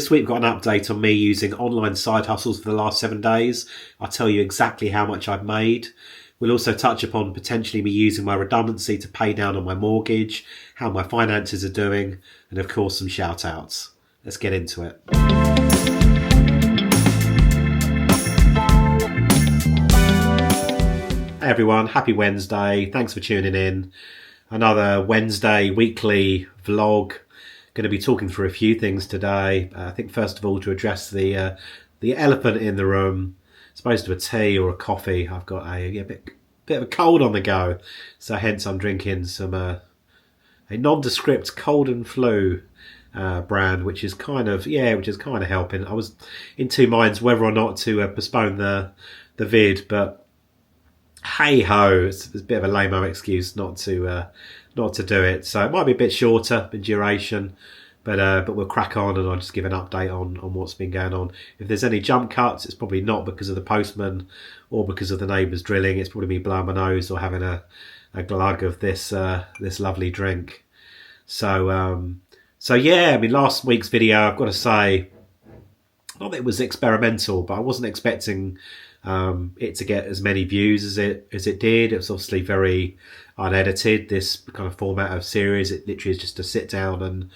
This week we've got an update on me using online side hustles for the last 7 days. I'll tell you exactly how much I've made. We'll also touch upon potentially me using my redundancy to pay down on my mortgage, how my finances are doing, and of course some shout outs. Let's get into it. Hey everyone, happy Wednesday. Thanks for tuning in. Another Wednesday weekly vlog. Going to be talking through a few things today. I think first of all to address the elephant in the room, as opposed to a tea or a coffee. I've got a bit of a cold on the go, so hence I'm drinking some a nondescript cold and flu brand, which is kind of helping. I was in two minds whether or not to postpone the vid, but hey ho, it's a bit of a lame-o excuse not to do it. So it might be a bit shorter in duration, but we'll crack on and I'll just give an update on what's been going on. If there's any jump cuts, it's probably not because of the postman or because of the neighbours drilling. It's probably me blowing my nose or having a glug of this lovely drink. So yeah, I mean, last week's video, I've got to say, not that it was experimental, but I wasn't expecting it to get as many views as it did. It was obviously very unedited, this kind of format of series. It literally is just to sit down and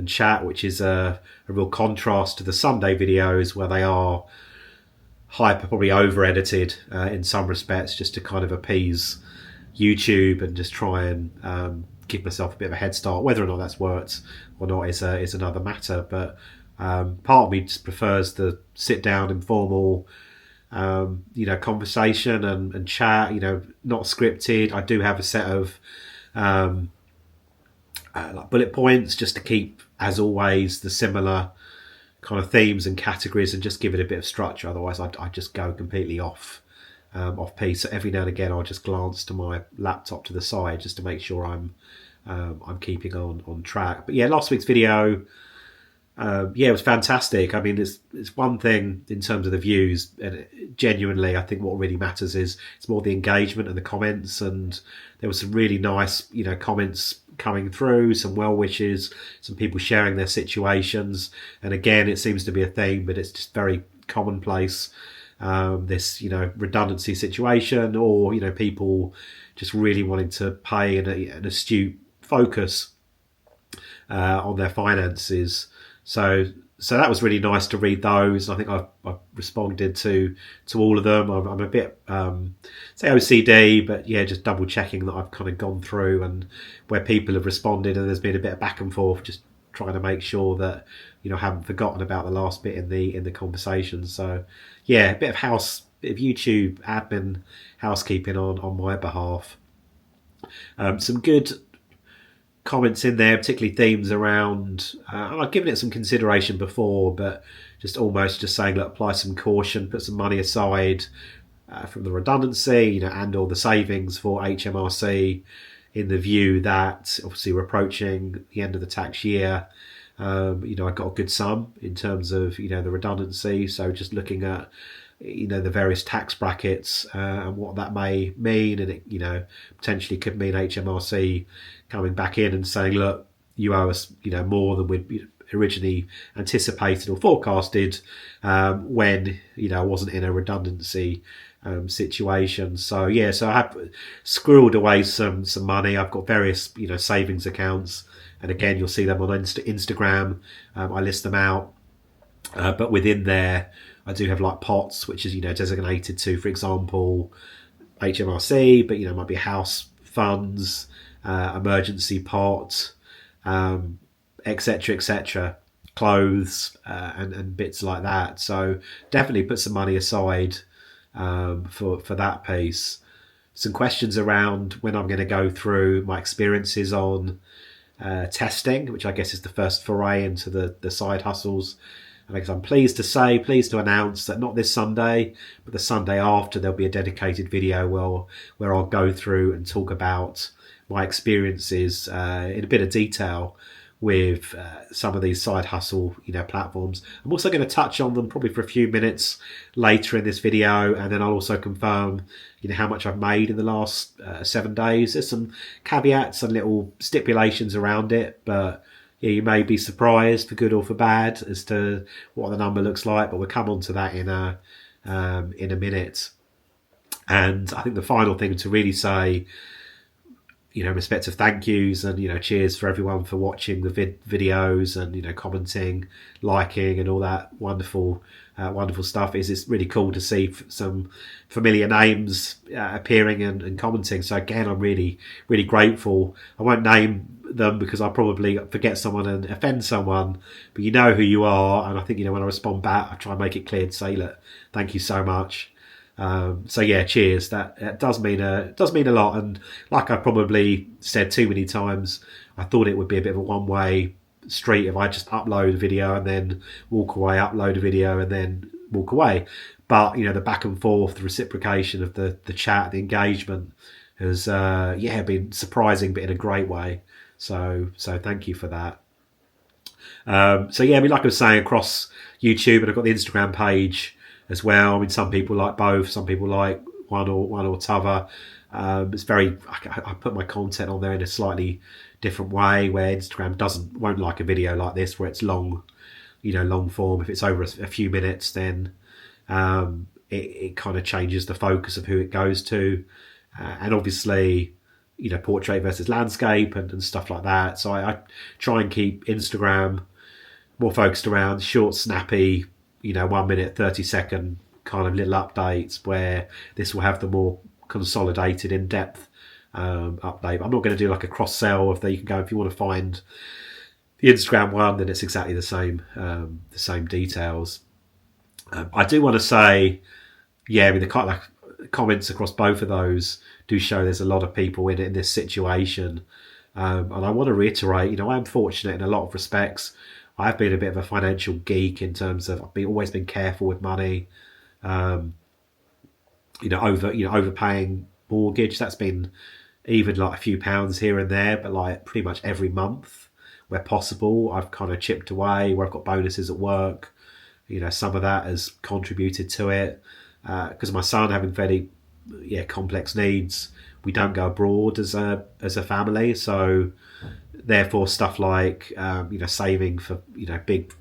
chat, which is a real contrast to the Sunday videos where they are probably over edited in some respects, just to kind of appease YouTube and just try and give myself a bit of a head start. Whether or not that's worked or not is another matter, but part of me just prefers the sit down informal conversation and chat, not scripted. I do have a set of like bullet points just to keep, as always, the similar kind of themes and categories and just give it a bit of structure. Otherwise I just go completely off piece. So every now and again I'll just glance to my laptop to the side just to make sure I'm keeping on track. But yeah, last week's video, it was fantastic. I mean, it's one thing in terms of the views, and genuinely I think what really matters is it's more the engagement and the comments, and there was some really nice comments coming through, some well wishes, some people sharing their situations, and again it seems to be a theme, but it's just very commonplace, this redundancy situation, or people just really wanting to pay an astute focus on their finances. So that was really nice to read those. I think I've responded to all of them. I'm a bit say OCD, but yeah, just double checking that I've kind of gone through and where people have responded, and there's been a bit of back and forth, just trying to make sure that I haven't forgotten about the last bit in the conversation. So yeah, a bit of YouTube admin housekeeping on my behalf. Some good comments in there, particularly themes around, I've given it some consideration before, but just almost just saying, look, apply some caution, put some money aside from the redundancy, and all the savings for HMRC, in the view that obviously we're approaching the end of the tax year. I got a good sum in terms of the redundancy, so just looking at the various tax brackets and what that may mean, and it potentially could mean HMRC coming back in and saying, look, you owe us more than we'd originally anticipated or forecasted when I wasn't in a redundancy situation. So yeah, so I have squirreled away some money. I've got various savings accounts, and again you'll see them on Instagram. I list them out, but within there I do have like pots, which is designated to, for example, HMRC, but it might be house funds, emergency pot, etc., clothes, and bits like that. So definitely put some money aside for that piece. Some questions around when I'm going to go through my experiences on testing, which I guess is the first foray into the side hustles. And I'm pleased to announce that not this Sunday, but the Sunday after, there'll be a dedicated video where I'll go through and talk about my experiences in a bit of detail with some of these side hustle platforms. I'm also going to touch on them probably for a few minutes later in this video, and then I'll also confirm how much I've made in the last 7 days. There's some caveats and little stipulations around it, but yeah, you may be surprised for good or for bad as to what the number looks like, but we'll come on to that in a minute. And I think the final thing to really say, respect of thank yous and cheers for everyone for watching the videos and commenting, liking, and all that wonderful stuff. Is it's really cool to see some familiar names appearing and commenting. So again, I'm really grateful. I won't name them because I'll probably forget someone and offend someone, but you know who you are. And I think when I respond back, I try and make it clear to say, look, thank you so much. So yeah, cheers. That does mean a lot. And like I probably said too many times, I thought it would be a bit of a one-way street if I just upload a video and then walk away, upload a video and then walk away. But the back and forth, the reciprocation of the chat, the engagement has been surprising, but in a great way. So thank you for that. Like I was saying, across YouTube, and I've got the Instagram page as well. I mean, some people like both, some people like one or t'other. It's very, I put my content on there in a slightly different way, where Instagram won't like a video like this where it's long, long form. If it's over a few minutes, then it kind of changes the focus of who it goes to, and obviously portrait versus landscape and stuff like that. So I try and keep Instagram more focused around short, snappy, 1 minute, 30-second kind of little updates, where this will have the more consolidated, in-depth update. I'm not going to do like a cross sell of you can go, if you want to find the Instagram one, then it's exactly the same details. I do want to say, the kind of comments across both of those do show there's a lot of people in this situation. And I want to reiterate, I'm fortunate in a lot of respects. I've been a bit of a financial geek in terms of I've always been careful with money. Overpaying mortgage, that's been even like a few pounds here and there, but like pretty much every month where possible, I've kind of chipped away. Where I've got bonuses at work, some of that has contributed to it. Because of my son having very complex needs, we don't go abroad as a family, so therefore stuff like saving for big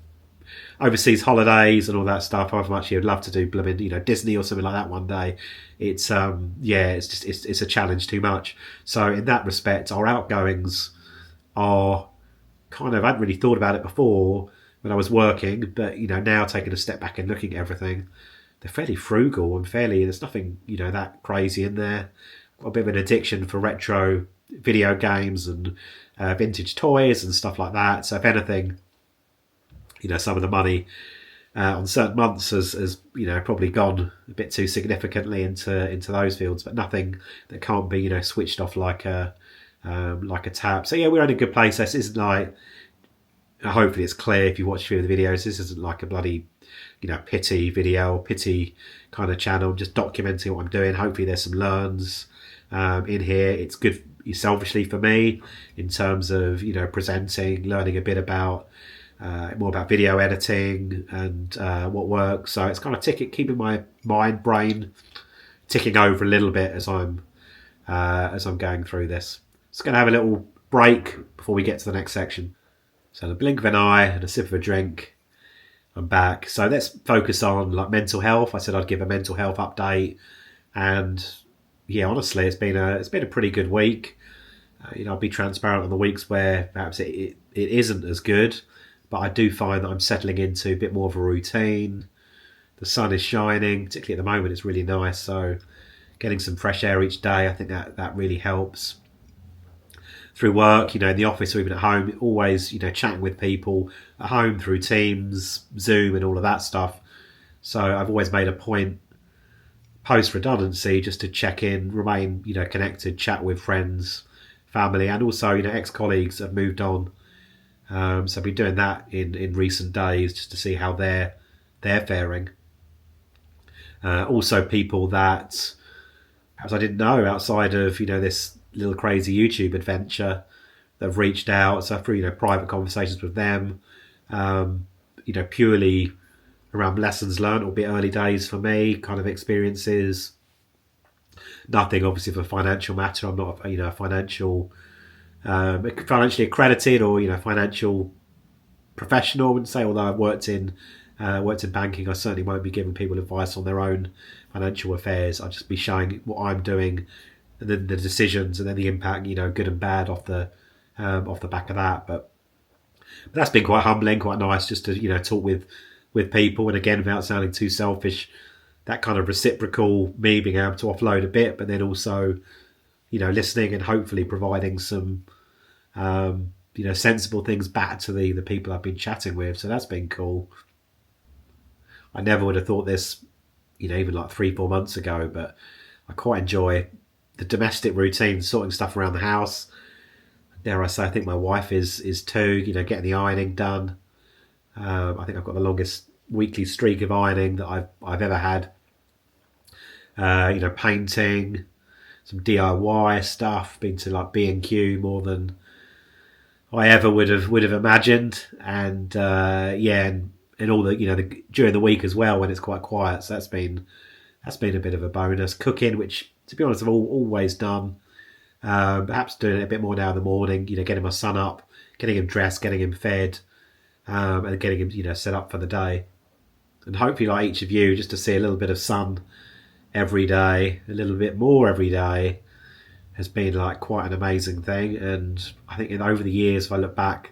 overseas holidays and all that stuff. However much you'd love to do blooming Disney or something like that one day, it's it's a challenge too much. So in that respect, our outgoings are kind of, I hadn't really thought about it before when I was working, but now taking a step back and looking at everything, they're fairly frugal and there's nothing that crazy in there. Got a bit of an addiction for retro video games and vintage toys and stuff like that. So if anything, some of the money on certain months has probably gone a bit too significantly into those fields, but nothing that can't be switched off like a tap. So we're in a good place. This isn't like, hopefully it's clear if you watch a few of the videos, this isn't like a bloody pity video or pity kind of channel. I'm just documenting what I'm doing. Hopefully there's some learns in here. It's good selfishly for me in terms of presenting, learning a bit about more about video editing and what works. So it's kind of keeping my brain ticking over a little bit as I'm going through this. Just going to have a little break before we get to the next section. So the blink of an eye and a sip of a drink, I'm back. So let's focus on like mental health. I said I'd give a mental health update, and honestly, it's been a pretty good week. I'll be transparent on the weeks where perhaps it isn't as good, but I do find that I'm settling into a bit more of a routine. The sun is shining, particularly at the moment. It's really nice. So getting some fresh air each day, I think that really helps. Through work, in the office or even at home, always, chatting with people at home through Teams, Zoom and all of that stuff. So I've always made a point post redundancy just to check in, remain, connected, chat with friends, family, and also, ex-colleagues have moved on. So I've been doing that in recent days just to see how they're faring. Also people that perhaps I didn't know outside of, this little crazy YouTube adventure that have reached out. So through, private conversations with them, purely around lessons learned, albeit early days for me, kind of experiences. Nothing obviously of a financial matter. I'm not, a financial financially accredited or financial professional. I wouldn't say, although I've worked in banking, I certainly won't be giving people advice on their own financial affairs. I'll just be showing what I'm doing, and then the decisions, and then the impact, good and bad, off the back of that. But that's been quite humbling, quite nice, just to talk with people, and again, without sounding too selfish, that kind of reciprocal, me being able to offload a bit, but then also listening and hopefully providing some sensible things back to the people I've been chatting with. So that's been cool. I never would have thought this, even like 3-4 months ago, but I quite enjoy the domestic routine, sorting stuff around the house. Dare I say, I think my wife is too, getting the ironing done. I think I've got the longest weekly streak of ironing that I've ever had. Painting, some DIY stuff, been to like B&Q more than I ever would have imagined, and and all the during the week as well when it's quite quiet. So that's been a bit of a bonus. Cooking, which to be honest I've always done, perhaps doing it a bit more now in the morning. Getting my son up, getting him dressed, getting him fed, and getting him set up for the day. And hopefully, like each of you, just to see a little bit of sun every day, a little bit more every day, has been like quite an amazing thing. And I think over the years, if I look back,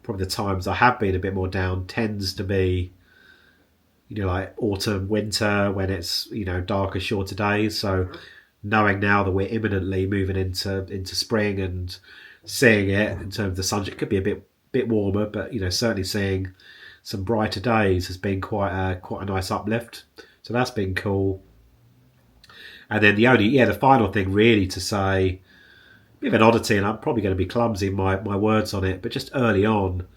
probably the times I have been a bit more down tends to be, like autumn, winter, when it's darker, shorter days. So knowing now that we're imminently moving into spring and seeing it in terms of the sun, it could be a bit warmer, but certainly seeing some brighter days has been quite a nice uplift. So that's been cool. And then the final thing really to say, a bit of an oddity, and I'm probably going to be clumsy in my words on it, but just early on,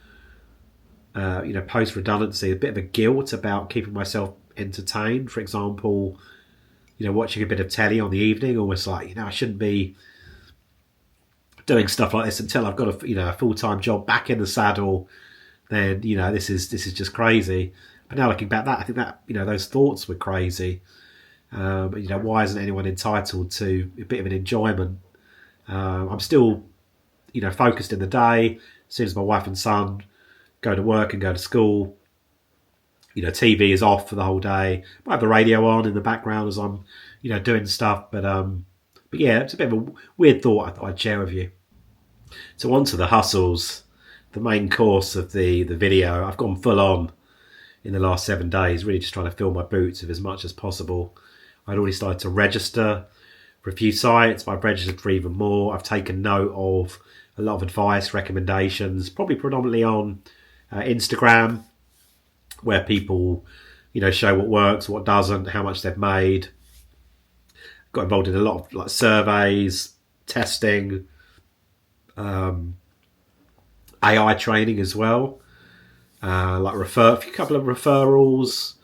post redundancy, a bit of a guilt about keeping myself entertained. For example, watching a bit of telly on the evening, almost like I shouldn't be doing stuff like this until I've got a full-time job back in the saddle. Then this is just crazy. But now looking back, I think that those thoughts were crazy. Why isn't anyone entitled to a bit of an enjoyment? I'm still, focused in the day. As soon as my wife and son go to work and go to school, TV is off for the whole day. I have the radio on in the background as I'm, doing stuff. But yeah, it's a bit of a weird thought I thought I'd share with you. So on to the hustles, the main course of the video. I've gone full on in the last 7 days, really just trying to fill my boots with as much as possible. I'd already started to register for a few sites, but I've registered for even more. I've taken note of a lot of advice, recommendations, probably predominantly on Instagram, where people, show what works, what doesn't, how much they've made. Got involved in a lot of like surveys, testing, AI training as well. A couple of referrals.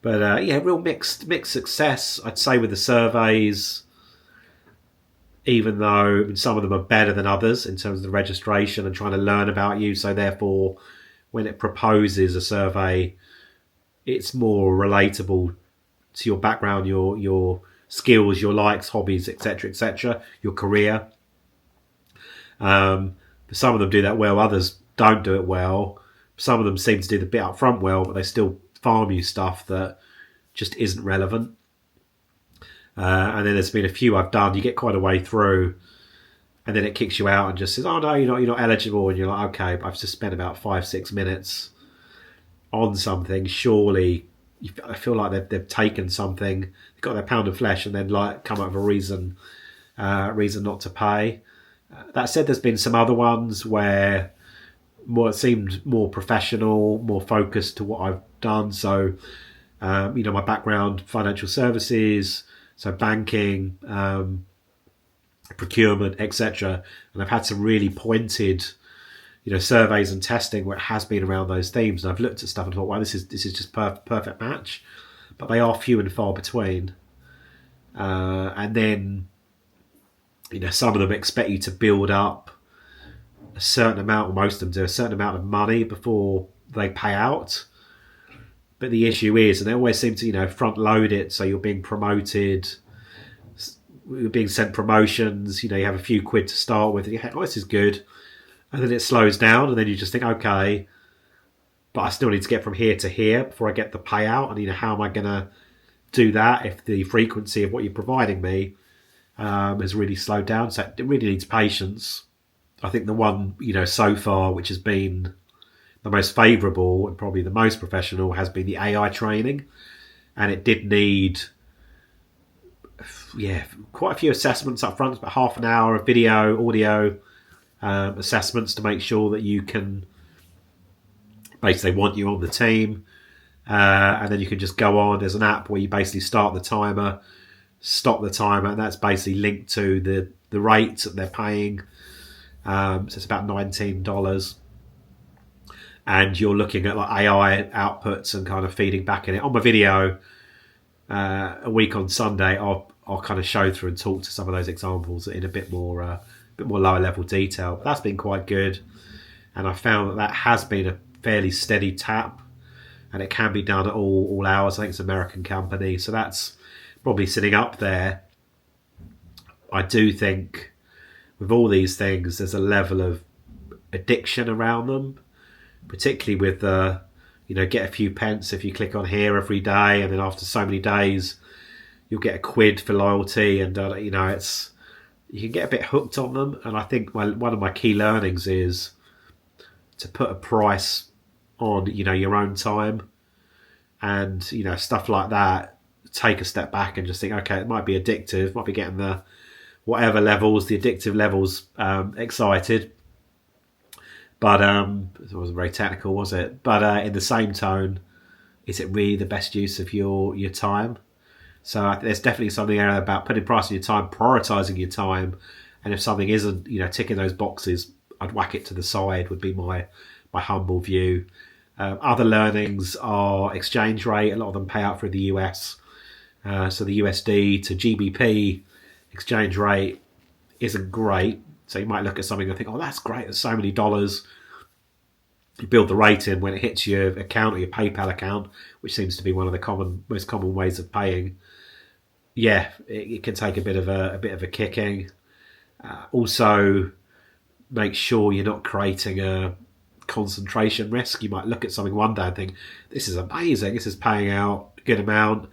But real mixed success, I'd say, with the surveys, even though some of them are better than others in terms of the registration and trying to learn about you. So therefore, when it proposes a survey, it's more relatable to your background, your skills, your likes, hobbies, etc., your career. Some of them do that well, others don't do it well. Some of them seem to do the bit up front well, but they still farm you stuff that just isn't relevant. And then there's been a few I've done, you get quite a way through, and then it kicks you out and just says, oh no, you're not eligible. And you're like, okay, but I've just spent about 5-6 minutes on something. Surely I feel like they've taken something, they've got their pound of flesh, and then like come up with a reason not to pay. That said, there's been some other ones where it seemed more professional, more focused to what I've done. So, my background, financial services, so banking, procurement, etc. And I've had some really pointed, surveys and testing where it has been around those themes. And I've looked at stuff and thought, wow, this is just perfect match. But they are few and far between. And then, some of them expect you to build up a certain amount, or most of them do, a certain amount of money before they pay out. But the issue is, and they always seem to, front load it, so you're being promoted we were being sent promotions. You have a few quid to start with, and you think, oh, this is good, and then it slows down, and then you just think, okay, but I still need to get from here to here before I get the payout, and how am I going to do that if the frequency of what you're providing me has really slowed down? So it really needs patience. I think the one so far which has been the most favourable and probably the most professional has been the AI training, and it did need quite a few assessments up front, about half an hour of video, audio assessments to make sure that you can basically want you on the team, and then you can just go on. There's an app where you basically start the timer, stop the timer, and that's basically linked to the rates that they're paying. So it's about $19, and you're looking at like AI outputs and kind of feeding back in it. On my video, a week on Sunday, I'll kind of show through and talk to some of those examples in a bit more lower level detail. But that's been quite good, and I found that has been a fairly steady tap, and it can be done at all hours. I think it's an American company, so that's probably sitting up there. I do think with all these things, there's a level of addiction around them, particularly with the, get a few pence if you click on here every day, and then after so many days, you'll get a quid for loyalty, and it's, you can get a bit hooked on them. And I think one of my key learnings is to put a price on, your own time, and stuff like that. Take a step back and just think, okay, it might be addictive, might be getting the whatever levels, the addictive levels, excited. But it wasn't very technical, was it? But in the same tone, is it really the best use of your time? So I think there's definitely something there about putting price on your time, prioritising your time, and if something isn't, ticking those boxes, I'd whack it to the side. Would be my humble view. Other learnings are exchange rate. A lot of them pay out through the US. So the USD to GBP exchange rate isn't great. So you might look at something and think, oh, that's great, there's so many dollars. You build the rate in when it hits your account or your PayPal account, which seems to be one of the most common ways of paying. Yeah, it can take a bit of a kicking. Also, make sure you're not creating a concentration risk. You might look at something one day and think, this is amazing, this is paying out a good amount.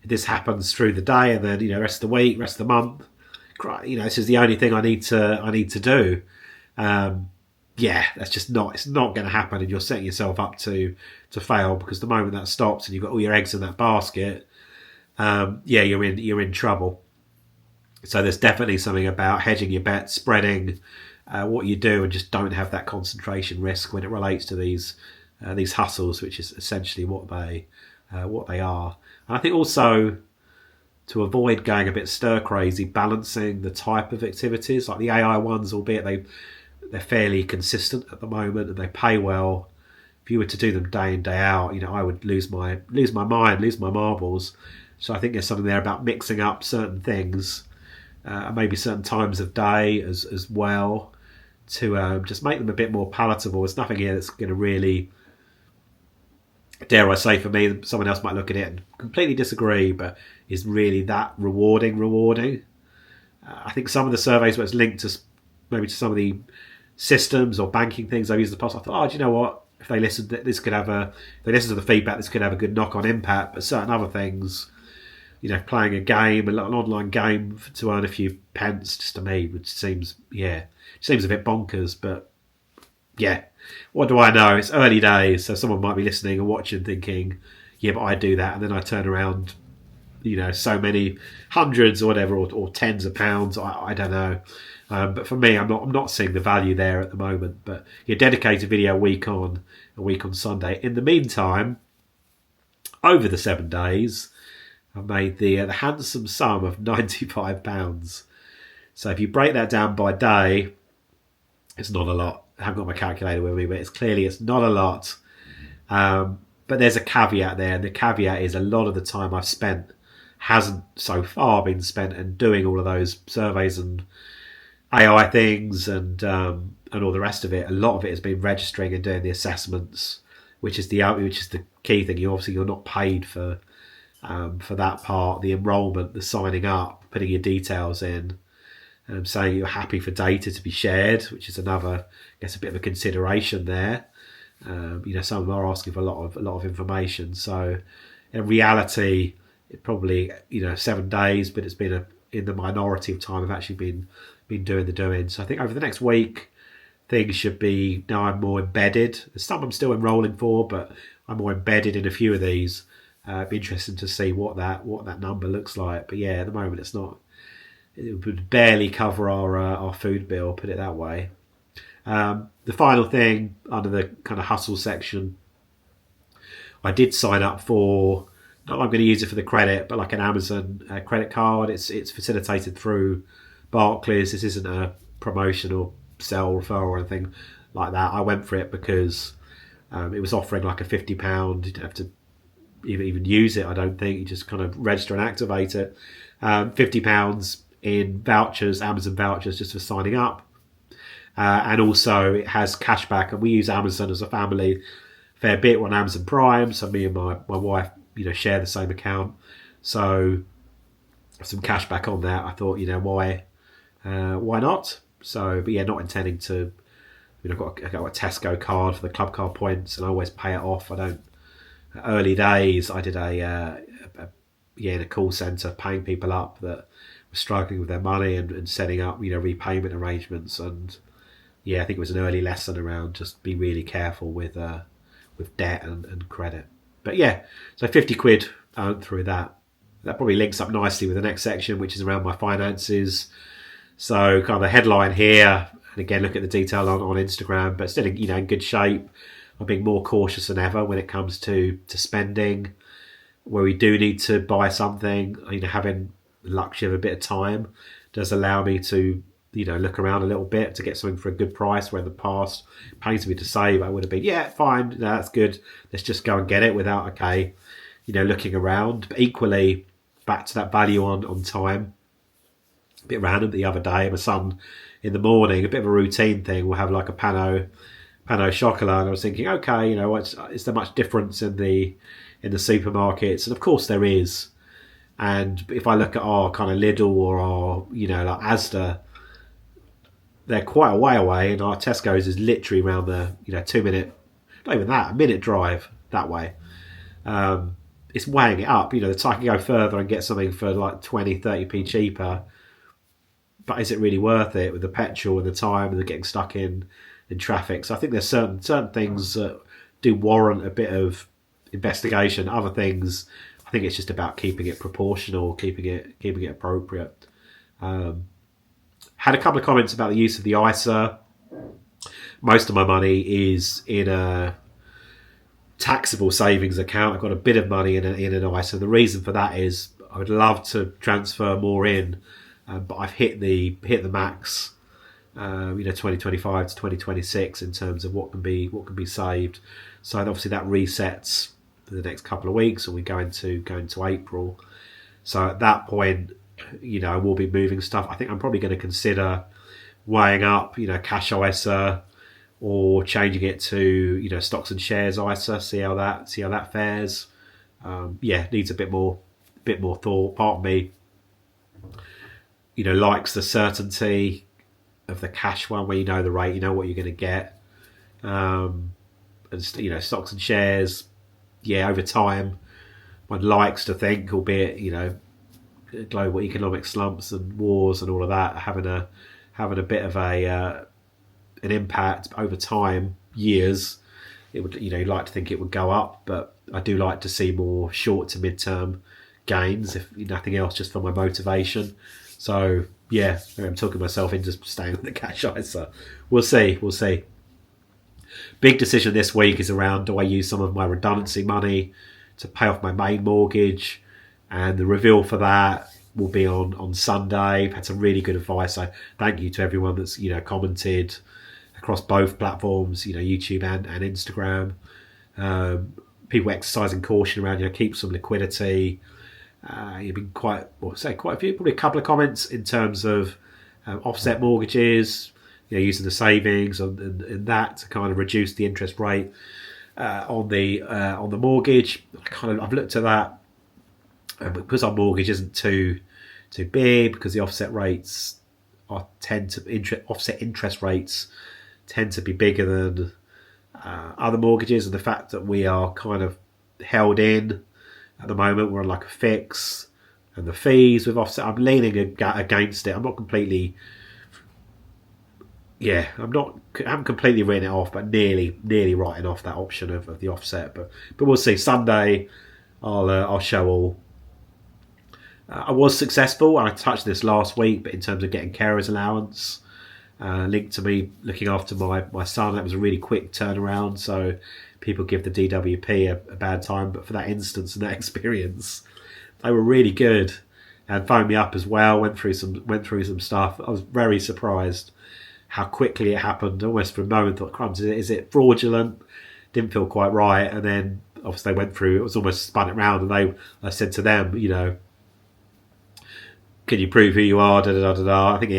This happens through the day, and then rest of the week, rest of the month, this is the only thing I need to do. That's just not. It's not going to happen, and you're setting yourself up to fail, because the moment that stops and you've got all your eggs in that basket, you're in trouble. So there's definitely something about hedging your bets, spreading what you do, and just don't have that concentration risk when it relates to these hustles, which is essentially what they are. And I think also, to avoid going a bit stir crazy, balancing the type of activities, like the AI ones, albeit they're fairly consistent at the moment and they pay well. If you were to do them day in, day out, I would lose my mind, lose my marbles. So I think there's something there about mixing up certain things, maybe certain times of day as well, to just make them a bit more palatable. There's nothing here that's going to really, dare I say, for me, someone else might look at it and completely disagree, but is really that rewarding. I think some of the surveys where it's linked to maybe to some of the systems or banking things I've used in the past, I thought, do you know what? If they listen, if they listen to the feedback, this could have a good knock-on impact. But certain other things, playing a game, an online game to earn a few pence, just to me, which seems a bit bonkers. But yeah, what do I know? It's early days, so someone might be listening and watching thinking, yeah, but I do that, and then I turn around, so many hundreds or whatever, or tens of pounds, I don't know. But for me, I'm not seeing the value there at the moment. But your dedicated video a week on Sunday. In the meantime, over the 7 days, I've made the handsome sum of £95. So if you break that down by day, it's not a lot. I haven't got my calculator with me, but it's not a lot. But there's a caveat there, and the caveat is a lot of the time I've spent hasn't so far been spent in doing all of those surveys and AI things and all the rest of it. A lot of it has been registering and doing the assessments, which is the key thing. You're not paid for that part, the enrolment, the signing up. putting your details in, saying you're happy for data to be shared, which is another, I guess, a bit of a consideration there. Some of them are asking for a lot of information. So in reality, it probably 7 days, but it's been in the minority of time I've actually been doing the doing. So I think over the next week, things should be, now I'm more embedded. There's some I'm still enrolling for, but I'm more embedded in a few of these. It'd be interesting to see what that number looks like. But yeah, at the moment it's not. It would barely cover our food bill, put it that way. The final thing under the kind of hustle section, I did sign up for, not I'm going to use it for the credit, but like an Amazon credit card. It's facilitated through Barclays. This isn't a promotional sell, referral or anything like that. I went for it because it was offering like a £50. You don't have to even use it, I don't think. You just kind of register and activate it. £50 in vouchers, Amazon vouchers, just for signing up. And also it has cashback, and we use Amazon as a family a fair bit. We're on Amazon Prime, so me and my wife share the same account, so some cashback on that. I thought, why not? So, but yeah, not intending to. I got a Tesco card for the club card points, and I always pay it off. I don't. Early days, I did in a call centre, paying people up that were struggling with their money and setting up repayment arrangements. And yeah, I think it was an early lesson around just be really careful with debt and credit. But yeah, so 50 quid through that. That probably links up nicely with the next section, which is around my finances. So kind of the headline here, and again, look at the detail on Instagram, but still in good shape. I'm being more cautious than ever when it comes to spending. Where we do need to buy something, having the luxury of a bit of time does allow me to look around a little bit to get something for a good price, where in the past, pains me to say, but I would have been, yeah, fine, that's good, let's just go and get it without looking around. But equally, back to that value on time, a bit random. The other day, my son in the morning, a bit of a routine thing, we'll have like a pain au chocolat, and I was thinking, okay, is there much difference in the supermarkets? And of course there is. And if I look at our kind of Lidl or our like Asda, they're quite a way away, and our Tesco's is literally around the 2 minute, not even that, a minute drive that way. It's weighing it up. The time I can go further and get something for like 20-30p cheaper, but is it really worth it with the petrol and the time and the getting stuck in traffic? So I think there's certain things that do warrant a bit of investigation. Other things, I think it's just about keeping it proportional, keeping it appropriate. Had a couple of comments about the use of the ISA. Most of my money is in a taxable savings account. I've got a bit of money in an ISA. The reason for that is I would love to transfer more in, but I've hit the max. 2025 to 2026 in terms of what can be saved. So obviously that resets for the next couple of weeks, and we go into April. So at that point, I will be moving stuff. I think I'm probably going to consider weighing up, cash ISA, or changing it to stocks and shares ISA. See how that fares. Needs a bit more thought. Part of me, likes the certainty of the cash one, where the rate, what you're going to get, and stocks and shares. Yeah, over time, one likes to think, albeit global economic slumps and wars and all of that having a bit of an impact over time, years. It would like to think it would go up, but I do like to see more short to mid-term gains, if nothing else, just for my motivation. So yeah, I'm talking myself into staying with the cash ISA. We'll see. Big decision this week is around, do I use some of my redundancy money to pay off my main mortgage? And the reveal for that will be on Sunday. I've had some really good advice. So thank you to everyone that's commented across both platforms, YouTube and Instagram. People exercising caution around keep some liquidity. You've been quite a few, probably a couple of comments in terms of offset mortgages, using the savings and that to kind of reduce the interest rate on the mortgage. I've looked at that, because our mortgage isn't too too big, because the offset rates offset interest rates tend to be bigger than other mortgages, and the fact that we are kind of held in at the moment, we're on like a fix, and the fees with offset, I'm leaning against it. I'm not completely, I haven't completely written it off, but nearly writing off that option of the offset. But we'll see. Sunday, I'll show all. I was successful. I touched this last week, but in terms of getting carers allowance, linked to me looking after my son, that was a really quick turnaround. So people give the DWP a bad time, but for that instance and that experience, they were really good and phoned me up as well. Went through some stuff. I was very surprised how quickly it happened. Almost for a moment thought, crumbs, is it fraudulent? Didn't feel quite right. And then obviously they went through, it was almost spun it round, and I said to them, can you prove who you are? Da, da, da, da, da. I think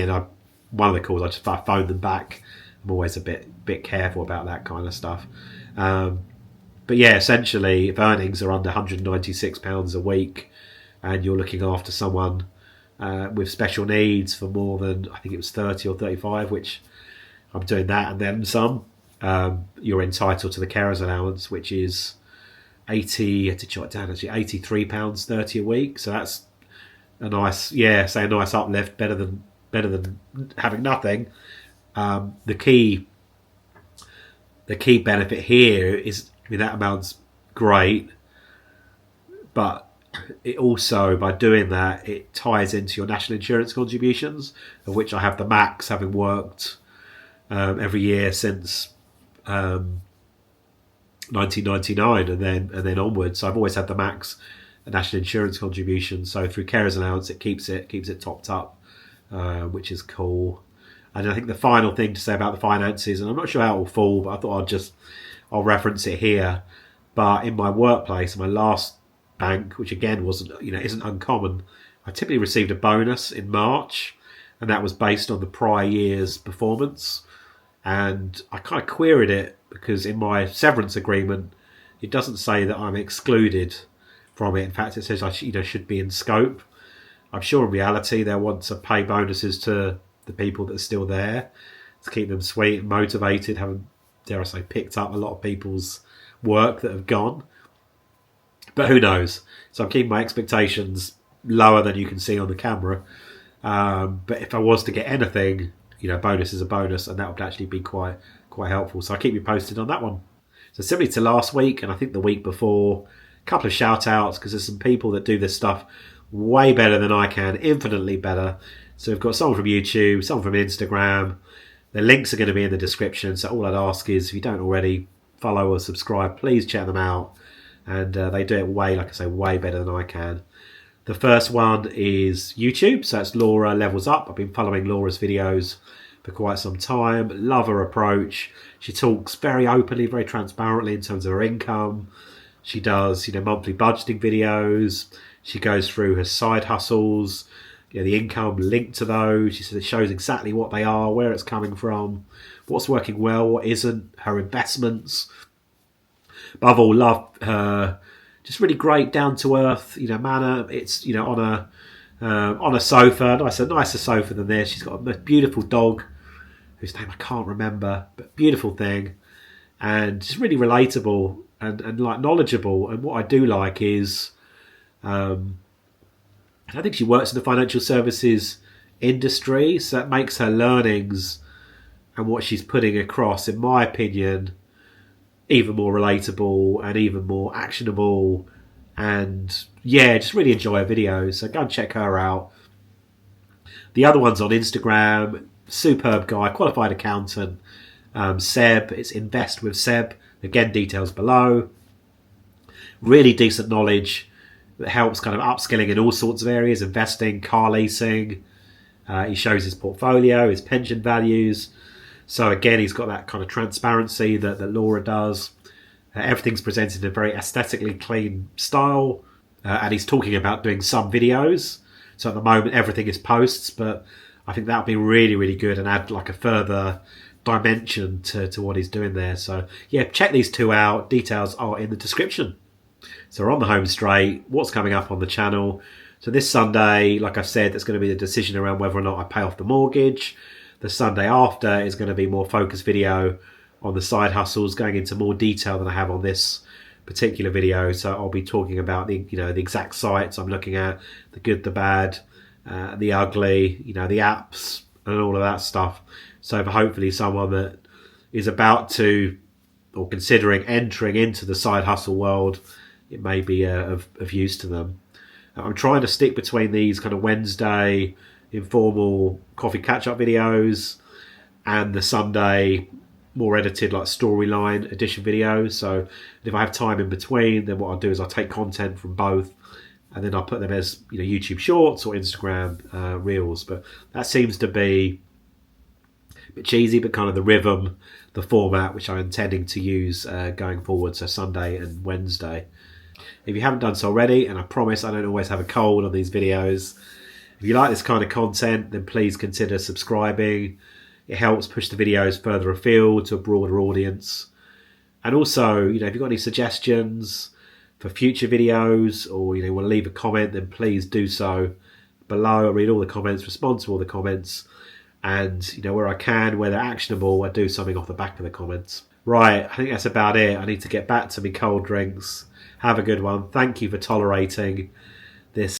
one of the calls I phoned them back. I'm always a bit careful about that kind of stuff. But yeah, essentially, if earnings are under £196 a week, and you're looking after someone with special needs for more than, I think it was 30 or 35, which I'm doing that and then some, you're entitled to the carers allowance, which is £83.30 a week. So that's a nice uplift, better than having nothing. The key benefit here is, that amount's great, but it also, by doing that, it ties into your national insurance contributions, of which I have the max, having worked every year since 1999 and then onwards. So I've always had the max national insurance contribution. So through carers allowance, it keeps it topped up, which is cool. And I think the final thing to say about the finances, and I'm not sure how it will fall, but I thought I'll reference it here. But in my workplace, my last bank, which again isn't uncommon, I typically received a bonus in March, and that was based on the prior year's performance. And I kind of queried it, because in my severance agreement, it doesn't say that I'm excluded from it. In fact, it says I should be in scope. I'm sure in reality they'll want to pay bonuses to the people that are still there to keep them sweet and motivated, having, dare I say, picked up a lot of people's work that have gone. But who knows? So I'm keeping my expectations lower than you can see on the camera. But if I was to get anything, bonus is a bonus, and that would actually be quite helpful. So I'll keep you posted on that one. So similarly to last week, and I think the week before, a couple of shout outs, because there's some people that do this stuff way better than I can, infinitely better. So we've got someone from YouTube, someone from Instagram. The links are going to be in the description. So all I'd ask is, if you don't already follow or subscribe, please check them out. And they do it way better than I can. The first one is YouTube. So it's Laura Levels Up. I've been following Laura's videos for quite some time. Love her approach. She talks very openly, very transparently in terms of her income. She does, monthly budgeting videos. She goes through her side hustles, the income linked to those. She says it shows exactly what they are, where it's coming from, what's working well, what isn't, her investments. Above all, love her just really great, down to earth, manner. It's on a sofa, nicer sofa than this. She's got a beautiful dog whose name I can't remember, but beautiful thing, and just really relatable and like knowledgeable. And what I do like is, I think she works in the financial services industry, so that makes her learnings and what she's putting across, in my opinion, even more relatable and even more actionable. And just really enjoy her videos. So go and check her out. The other one's on Instagram. Superb guy, qualified accountant, Seb. It's Invest with Seb. Again, details below. Really decent knowledge that helps kind of upskilling in all sorts of areas: investing, car leasing. He shows his portfolio, his pension values. So again, he's got that kind of transparency that Laura does. Everything's presented in a very aesthetically clean style. And he's talking about doing some videos. So at the moment, everything is posts, but I think that would be really, really good and add like a further dimension to what he's doing there. So check these two out. Details are in the description. So we're on the home straight. What's coming up on the channel? So this Sunday, like I've said, there's going to be a decision around whether or not I pay off the mortgage. The Sunday after is going to be more focused video on the side hustles, going into more detail than I have on this particular video. So I'll be talking about the exact sites I'm looking at, the good, the bad, the ugly, the apps and all of that stuff. So for hopefully someone that is about to or considering entering into the side hustle world, it may be of use to them. I'm trying to stick between these kind of Wednesday informal coffee catch-up videos and the Sunday more edited like storyline edition videos. So if I have time in between, then what I'll do is I'll take content from both and then I'll put them as YouTube Shorts or Instagram Reels. But that seems to be a bit cheesy, but kind of the rhythm, the format which I'm intending to use going forward. So Sunday and Wednesday. If you haven't done so already, and I promise I don't always have a cold on these videos, if you like this kind of content, then please consider subscribing. It helps push the videos further afield to a broader audience. And also, if you've got any suggestions for future videos or want to leave a comment, then please do so below. I read all the comments, respond to all the comments, and where I can, where they're actionable, I do something off the back of the comments. Right, I think that's about it. I need to get back to my cold drinks. Have a good one. Thank you for tolerating this